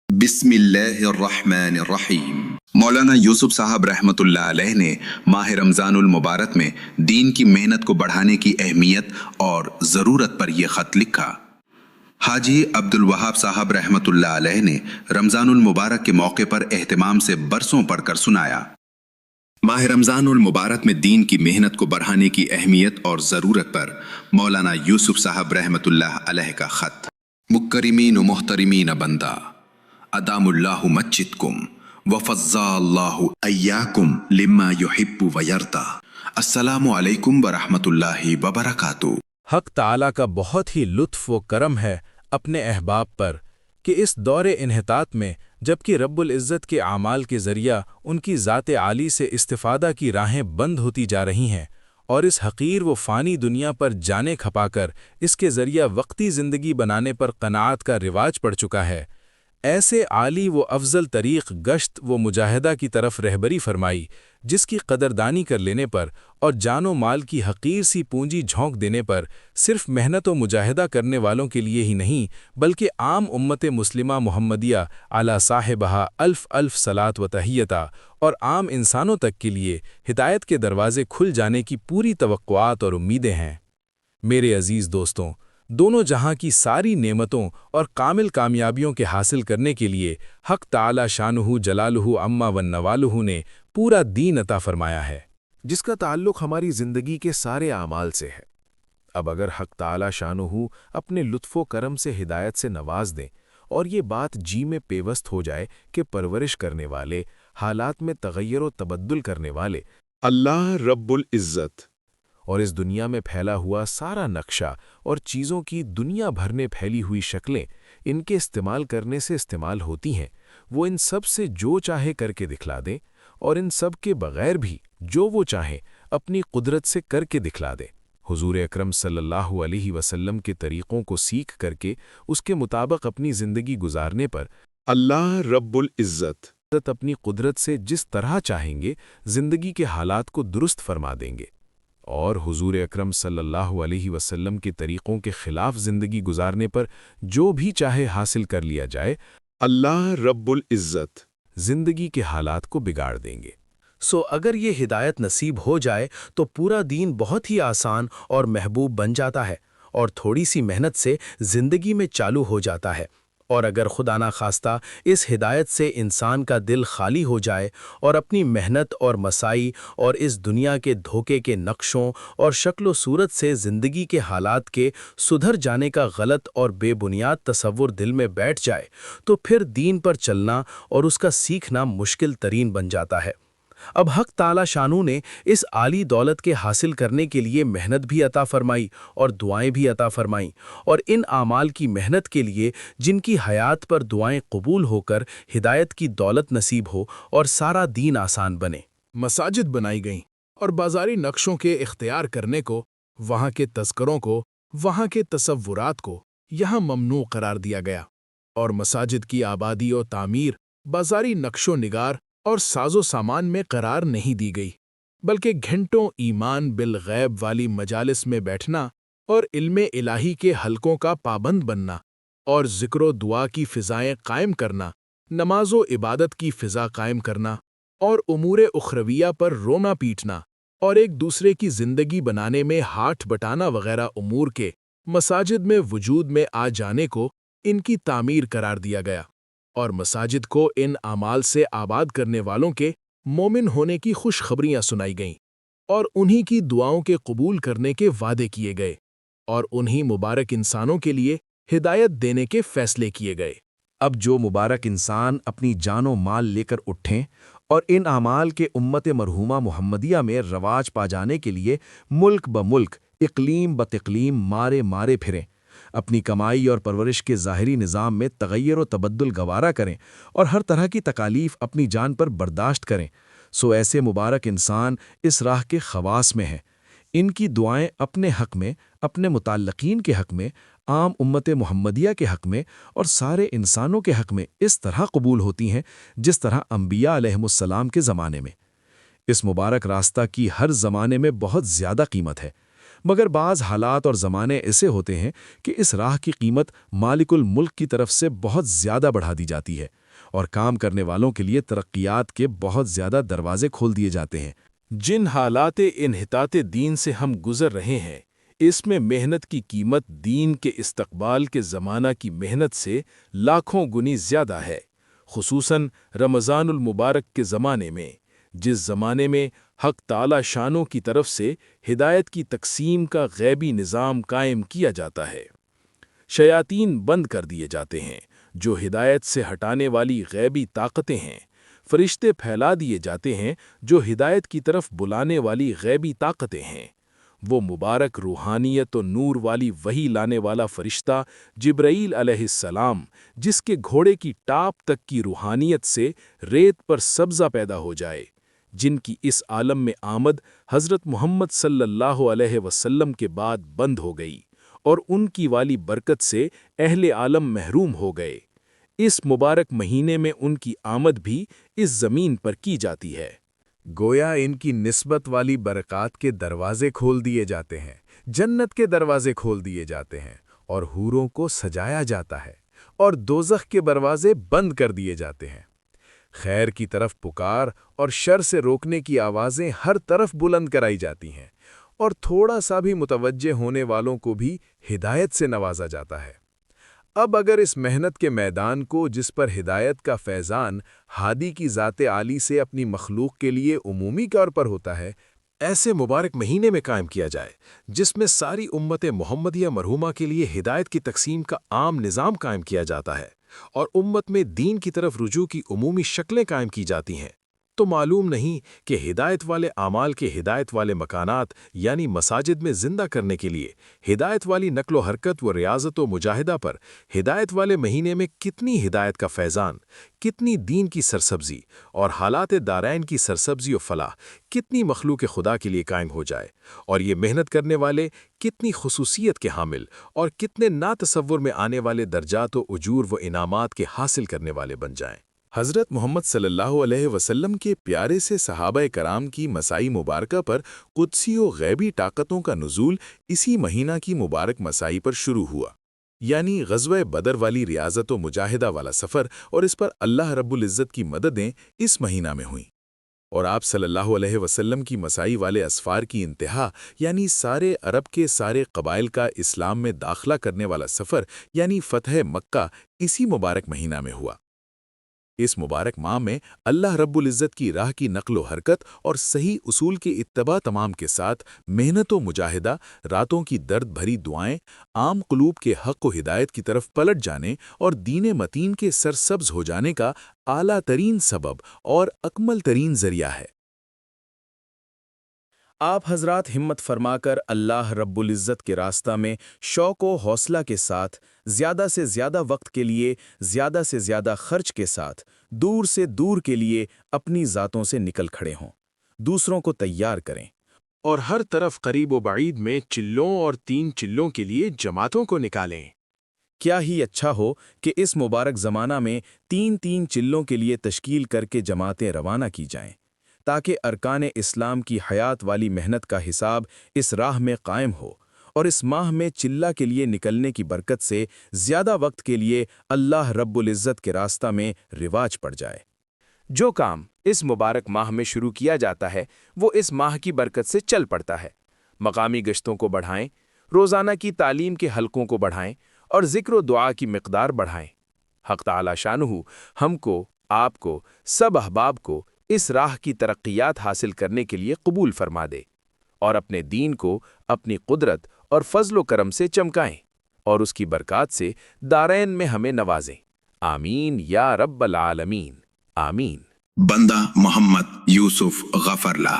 بسم اللہ الرحمن الرحیم۔ مولانا یوسف صاحب رحمۃ اللہ علیہ نے ماہ رمضان المبارک میں دین کی محنت کو بڑھانے کی اہمیت اور ضرورت پر یہ خط لکھا۔ حاجی عبد الوہاب صاحب رحمۃ اللہ علیہ نے رمضان المبارک کے موقع پر اہتمام سے برسوں پڑھ کر سنایا۔ ماہ رمضان المبارک میں دین کی محنت کو بڑھانے کی اہمیت اور ضرورت پر مولانا یوسف صاحب رحمۃ اللہ علیہ کا خط۔ مکرمین و محترمین بندہ، ادام اللہ مسجدکم وفضا اللہ ایاکم لما یحب ویرضا۔ السلام علیکم ورحمۃ اللہ وبرکاتہ۔ حق تعالیٰ کا بہت ہی لطف و کرم ہے اپنے احباب پر کہ اس دور انحطاط میں جبکہ رب العزت کے اعمال کے ذریعہ ان کی ذات عالی سے استفادہ کی راہیں بند ہوتی جا رہی ہیں اور اس حقیر و فانی دنیا پر جانیں کھپا کر اس کے ذریعہ وقتی زندگی بنانے پر قناعت کا رواج پڑ چکا ہے، ایسے عالی و افضل طریق گشت و مجاہدہ کی طرف رہبری فرمائی جس کی قدردانی کر لینے پر اور جان و مال کی حقیر سی پونجی جھونک دینے پر صرف محنت و مجاہدہ کرنے والوں کے لیے ہی نہیں بلکہ عام امت مسلمہ محمدیہ علی صاحبہا الف الف صلاۃ و تحیتہ اور عام انسانوں تک کے لیے ہدایت کے دروازے کھل جانے کی پوری توقعات اور امیدیں ہیں۔ میرے عزیز دوستوں، دونوں جہاں کی ساری نعمتوں اور کامل کامیابیوں کے حاصل کرنے کے لیے حق تعالی شانہ جلالہ عما ونوالہ نے پورا دین عطا فرمایا ہے جس کا تعلق ہماری زندگی کے سارے اعمال سے ہے۔ اب اگر حق تعالی شانہ اپنے لطف و کرم سے ہدایت سے نواز دیں اور یہ بات جی میں پیوست ہو جائے کہ پرورش کرنے والے، حالات میں تغیر و تبدل کرنے والے اللہ رب العزت اور اس دنیا میں پھیلا ہوا سارا نقشہ اور چیزوں کی دنیا بھر میں پھیلی ہوئی شکلیں ان کے استعمال کرنے سے استعمال ہوتی ہیں، وہ ان سب سے جو چاہے کر کے دکھلا دیں اور ان سب کے بغیر بھی جو وہ چاہیں اپنی قدرت سے کر کے دکھلا دیں۔ حضور اکرم صلی اللہ علیہ وسلم کے طریقوں کو سیکھ کر کے اس کے مطابق اپنی زندگی گزارنے پر اللہ رب العزت اپنی قدرت سے جس طرح چاہیں گے زندگی کے حالات کو درست فرما دیں گے، اور حضور اکرم صلی اللہ علیہ وسلم کے طریقوں کے خلاف زندگی گزارنے پر جو بھی چاہے حاصل کر لیا جائے اللہ رب العزت زندگی کے حالات کو بگاڑ دیں گے۔ اگر یہ ہدایت نصیب ہو جائے تو پورا دین بہت ہی آسان اور محبوب بن جاتا ہے اور تھوڑی سی محنت سے زندگی میں چالو ہو جاتا ہے، اور اگر خدا نخواستہ اس ہدایت سے انسان کا دل خالی ہو جائے اور اپنی محنت اور مساعی اور اس دنیا کے دھوکے کے نقشوں اور شکل و صورت سے زندگی کے حالات کے سدھر جانے کا غلط اور بے بنیاد تصور دل میں بیٹھ جائے تو پھر دین پر چلنا اور اس کا سیکھنا مشکل ترین بن جاتا ہے۔ اب حق تعالی شانہ نے اس عالی دولت کے حاصل کرنے کے لیے محنت بھی عطا فرمائی اور دعائیں بھی عطا فرمائیں، اور ان اعمال کی محنت کے لیے جن کی حیات پر دعائیں قبول ہو کر ہدایت کی دولت نصیب ہو اور سارا دین آسان بنے، مساجد بنائی گئیں اور بازاری نقشوں کے اختیار کرنے کو، وہاں کے تذکروں کو، وہاں کے تصورات کو یہاں ممنوع قرار دیا گیا، اور مساجد کی آبادی و تعمیر بازاری نقش و نگار اور ساز و سامان میں قرار نہیں دی گئی، بلکہ گھنٹوں ایمان بالغیب والی مجالس میں بیٹھنا اور علم الہی کے حلقوں کا پابند بننا اور ذکر و دعا کی فضائیں قائم کرنا، نماز و عبادت کی فضا قائم کرنا اور امور اخرویہ پر رونا پیٹنا اور ایک دوسرے کی زندگی بنانے میں ہاتھ بٹانا وغیرہ امور کے مساجد میں وجود میں آ جانے کو ان کی تعمیر قرار دیا گیا، اور مساجد کو ان اعمال سے آباد کرنے والوں کے مومن ہونے کی خوشخبریاں سنائی گئیں، اور انہی کی دعاؤں کے قبول کرنے کے وعدے کیے گئے، اور انہی مبارک انسانوں کے لیے ہدایت دینے کے فیصلے کیے گئے۔ اب جو مبارک انسان اپنی جان و مال لے کر اٹھیں اور ان اعمال کے امت مرحومہ محمدیہ میں رواج پا جانے کے لیے ملک بملک، اقلیم بتقلیم مارے مارے پھریں، اپنی کمائی اور پرورش کے ظاہری نظام میں تغیر و تبدل گوارا کریں اور ہر طرح کی تکالیف اپنی جان پر برداشت کریں، ایسے مبارک انسان اس راہ کے خواص میں ہیں۔ ان کی دعائیں اپنے حق میں، اپنے متعلقین کے حق میں، عام امت محمدیہ کے حق میں اور سارے انسانوں کے حق میں اس طرح قبول ہوتی ہیں جس طرح انبیاء علیہم السلام کے زمانے میں۔ اس مبارک راستہ کی ہر زمانے میں بہت زیادہ قیمت ہے، مگر بعض حالات اور زمانے ایسے ہوتے ہیں کہ اس راہ کی قیمت مالک الملک کی طرف سے بہت زیادہ بڑھا دی جاتی ہے اور کام کرنے والوں کے لیے ترقیات کے بہت زیادہ دروازے کھول دیے جاتے ہیں۔ جن حالات انحطاط دین سے ہم گزر رہے ہیں، اس میں محنت کی قیمت دین کے استقبال کے زمانہ کی محنت سے لاکھوں گنی زیادہ ہے، خصوصاً رمضان المبارک کے زمانے میں، جس زمانے میں حق تعالی شانوں کی طرف سے ہدایت کی تقسیم کا غیبی نظام قائم کیا جاتا ہے۔ شیاطین بند کر دیے جاتے ہیں جو ہدایت سے ہٹانے والی غیبی طاقتیں ہیں، فرشتے پھیلا دیے جاتے ہیں جو ہدایت کی طرف بلانے والی غیبی طاقتیں ہیں۔ وہ مبارک روحانیت و نور والی وحی لانے والا فرشتہ جبرائیل علیہ السلام، جس کے گھوڑے کی ٹاپ تک کی روحانیت سے ریت پر سبزہ پیدا ہو جائے، جن کی اس عالم میں آمد حضرت محمد صلی اللہ علیہ وسلم کے بعد بند ہو گئی اور ان کی والی برکت سے اہل عالم محروم ہو گئے۔ اس مبارک مہینے میں ان کی آمد بھی اس زمین پر کی جاتی ہے۔ گویا ان کی نسبت والی برکات کے دروازے کھول دیے جاتے ہیں، جنت کے دروازے کھول دیے جاتے ہیں اور حوروں کو سجایا جاتا ہے، اور دوزخ کے دروازے بند کر دیے جاتے ہیں۔ خیر کی طرف پکار اور شر سے روکنے کی آوازیں ہر طرف بلند کرائی جاتی ہیں، اور تھوڑا سا بھی متوجہ ہونے والوں کو بھی ہدایت سے نوازا جاتا ہے۔ اب اگر اس محنت کے میدان کو، جس پر ہدایت کا فیضان ہادی کی ذات عالی سے اپنی مخلوق کے لیے عمومی طور پر ہوتا ہے، ایسے مبارک مہینے میں قائم کیا جائے جس میں ساری امت محمدیہ مرحومہ کے لیے ہدایت کی تقسیم کا عام نظام قائم کیا جاتا ہے اور امت میں دین کی طرف رجوع کی عمومی شکلیں قائم کی جاتی ہیں، تو معلوم نہیں کہ ہدایت والے اعمال کے ہدایت والے مکانات یعنی مساجد میں زندہ کرنے کے لیے ہدایت والی نقل و حرکت و ریاضت و مجاہدہ پر ہدایت والے مہینے میں کتنی ہدایت کا فیضان، کتنی دین کی سرسبزی اور حالات دارین کی سرسبزی و فلاح کتنی مخلوق خدا کے لیے قائم ہو جائے، اور یہ محنت کرنے والے کتنی خصوصیت کے حامل اور کتنے ناتصور میں آنے والے درجات و اجور و انعامات کے حاصل کرنے والے بن جائیں۔ حضرت محمد صلی اللہ علیہ وسلم کے پیارے سے صحابہ کرام کی مسائی مبارکہ پر قدسی و غیبی طاقتوں کا نزول اسی مہینہ کی مبارک مسائی پر شروع ہوا، یعنی غزوہ بدر والی ریاضت و مجاہدہ والا سفر، اور اس پر اللہ رب العزت کی مددیں اس مہینہ میں ہوئیں، اور آپ صلی اللہ علیہ وسلم کی مسائی والے اسفار کی انتہا یعنی سارے عرب کے سارے قبائل کا اسلام میں داخلہ کرنے والا سفر یعنی فتح مکہ اسی مبارک مہینہ میں ہوا۔ اس مبارک ماہ میں اللہ رب العزت کی راہ کی نقل و حرکت اور صحیح اصول کے اتباع تمام کے ساتھ محنت و مجاہدہ، راتوں کی درد بھری دعائیں، عام قلوب کے حق و ہدایت کی طرف پلٹ جانے اور دین متین کے سرسبز ہو جانے کا اعلیٰ ترین سبب اور اکمل ترین ذریعہ ہے۔ آپ حضرات ہمت فرما کر اللہ رب العزت کے راستہ میں شوق و حوصلہ کے ساتھ زیادہ سے زیادہ وقت کے لیے زیادہ سے زیادہ خرچ کے ساتھ دور سے دور کے لیے اپنی ذاتوں سے نکل کھڑے ہوں، دوسروں کو تیار کریں، اور ہر طرف قریب و بعید میں چلوں اور 3 چلوں کے لیے جماعتوں کو نکالیں۔ کیا ہی اچھا ہو کہ اس مبارک زمانہ میں 3 چلوں کے لیے تشکیل کر کے جماعتیں روانہ کی جائیں، تاکہ ارکان اسلام کی حیات والی محنت کا حساب اس راہ میں قائم ہو، اور اس ماہ میں چلہ کے لیے نکلنے کی برکت سے زیادہ وقت کے لیے اللہ رب العزت کے راستہ میں رواج پڑ جائے۔ جو کام اس مبارک ماہ میں شروع کیا جاتا ہے وہ اس ماہ کی برکت سے چل پڑتا ہے۔ مقامی گشتوں کو بڑھائیں، روزانہ کی تعلیم کے حلقوں کو بڑھائیں اور ذکر و دعا کی مقدار بڑھائیں۔ حق تعالی شانہ ہم کو، آپ کو، سب احباب کو اس راہ کی ترقیات حاصل کرنے کے لیے قبول فرما دے، اور اپنے دین کو اپنی قدرت اور فضل و کرم سے چمکائیں، اور اس کی برکات سے دارین میں ہمیں نوازیں۔ آمین یا رب العالمین، آمین۔ بندہ محمد یوسف غفرلہ۔